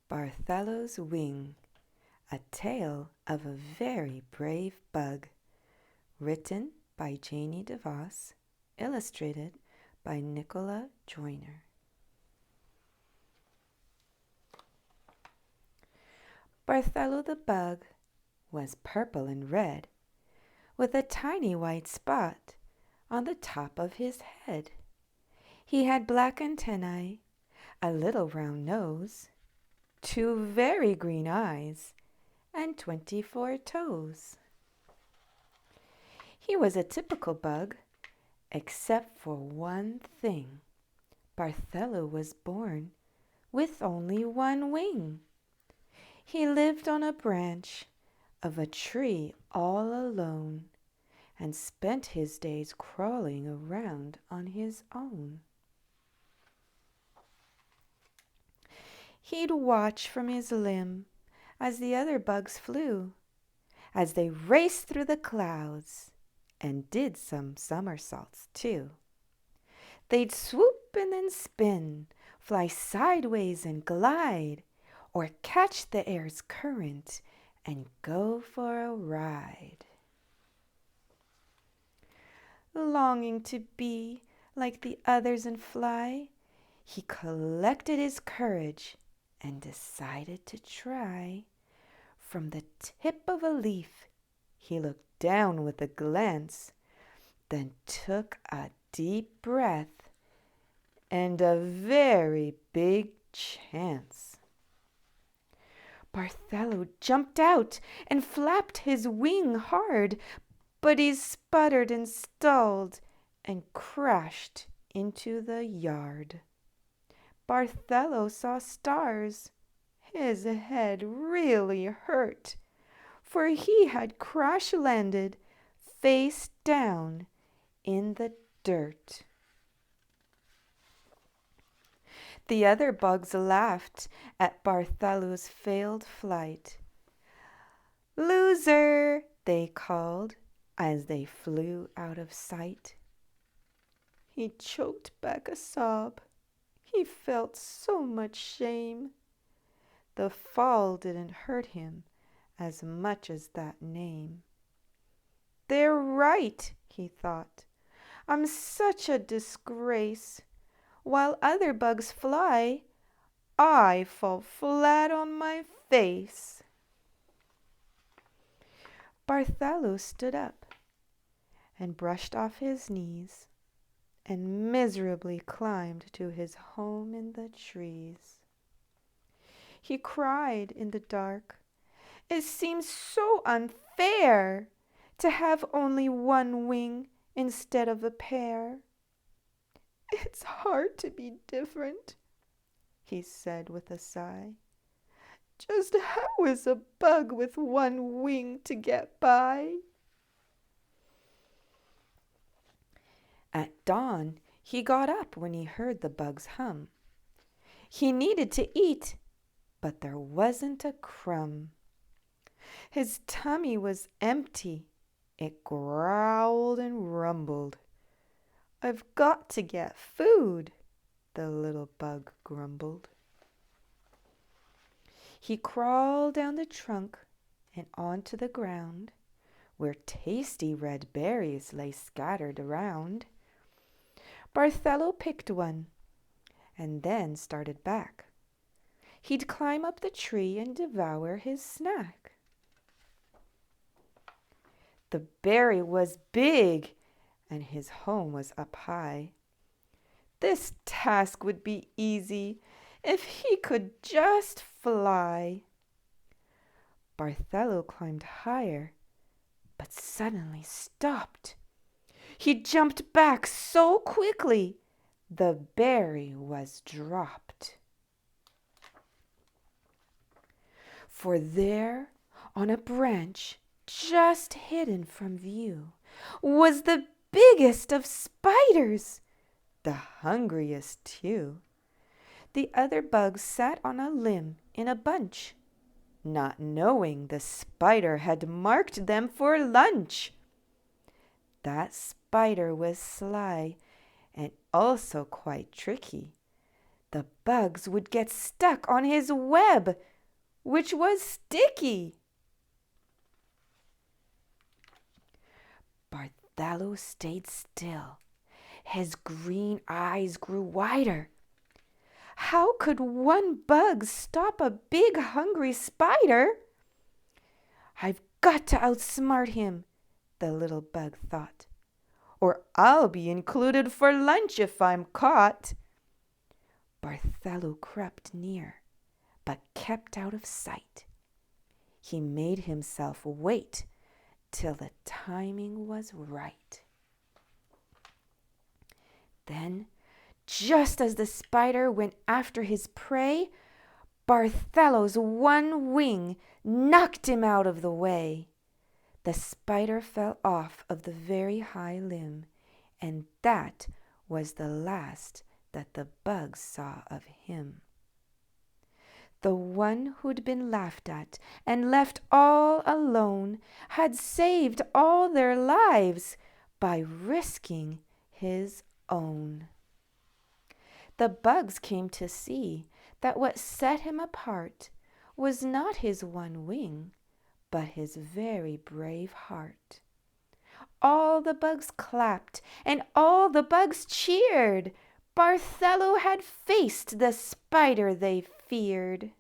Barthello's Wing, a tale of a very brave bug, written by Janie DeVos, illustrated by Nicola Joyner. Barthello the bug was purple and red, with a tiny white spot on the top of his head. He had black antennae, a little round nose, 2 very green eyes, and 24 toes. He was a typical bug, except for one thing. Barthello was born with only 1 wing. He lived on a branch of a tree all alone and spent his days crawling around on his own. He'd watch from his limb as the other bugs flew, as they raced through the clouds and did some somersaults too. They'd swoop and then spin, fly sideways and glide, or catch the air's current and go for a ride. Longing to be like the others and fly, he collected his courage and decided to try. From the tip of a leaf, he looked down with a glance, then took a deep breath and a very big chance. Barthello jumped out and flapped his wing hard, but he sputtered and stalled and crashed into the yard. Barthello saw stars. His head really hurt, for he had crash-landed face down in the dirt. The other bugs laughed at Barthello's failed flight. "Loser!" they called as they flew out of sight. He choked back a sob. He felt so much shame. The fall didn't hurt him as much as that name. "They're right," he thought. "I'm such a disgrace. While other bugs fly, I fall flat on my face." Barthello stood up and brushed off his knees and miserably climbed to his home in the trees. He cried in the dark. "It seems so unfair to have only 1 wing instead of a pair. It's hard to be different," he said with a sigh. "Just how is a bug with 1 wing to get by?" At dawn, he got up when he heard the bugs hum. He needed to eat, but there wasn't a crumb. His tummy was empty. It growled and rumbled. "I've got to get food," the little bug grumbled. He crawled down the trunk and onto the ground, where tasty red berries lay scattered around. Barthello picked one and then started back. He'd climb up the tree and devour his snack. The berry was big and his home was up high. This task would be easy if he could just fly. Barthello climbed higher, but suddenly stopped. He jumped back so quickly, the berry was dropped. For there, on a branch, just hidden from view, was the biggest of spiders, the hungriest too. The other bugs sat on a limb in a bunch, not knowing the spider had marked them for lunch. That spider was sly and also quite tricky. the bugs would get stuck on his web, which was sticky. Barthello stayed still. His green eyes grew wider. How could one bug stop a big hungry spider? I've got to outsmart him, the little bug thought, or I'll be included for lunch if I'm caught. Barthello crept near, but kept out of sight. He made himself wait till the timing was right. Then, just as the spider went after his prey, Barthello's one wing knocked him out of the way. The spider fell off of the very high limb, and that was the last that the bugs saw of him. The one who'd been laughed at and left all alone had saved all their lives by risking his own. The bugs came to see that what set him apart was not his one wing, but his very brave heart. All the bugs clapped and all the bugs cheered. Barthello had faced the spider they feared.